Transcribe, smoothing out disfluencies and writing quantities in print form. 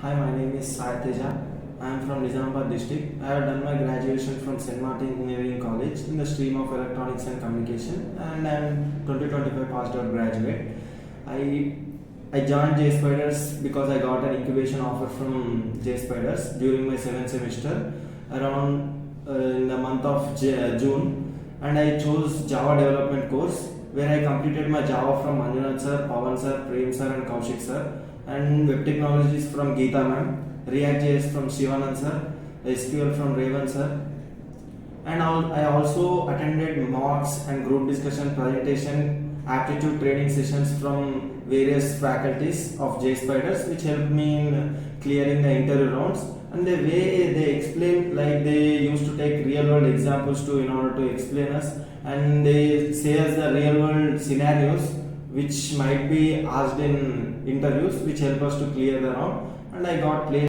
Hi, my name is SAI TEJA. I am from Nizamabad district. I have done my graduation from St. Martin Engineering College in the stream of Electronics and Communication, and I am 2025 passed out graduate. I joined Jspiders because I got an incubation offer from Jspiders during my 7th semester around in the month of June, and I chose Java development course where I completed my Java from Manjunath sir, Pawan sir, Prem sir and Kaushik sir, and web technologies from Geeta ma'am, React.js from Shivanand sir, SQL from Raven sir, and I also attended mocks and group discussion presentation aptitude training sessions from various faculties of Jspiders, which helped me in clearing the interview rounds. And the way they explain, like they used to take real world examples to in order to explain us, and they say us the real world scenarios which might be asked in interviews, which help us to clear the round. And I got placed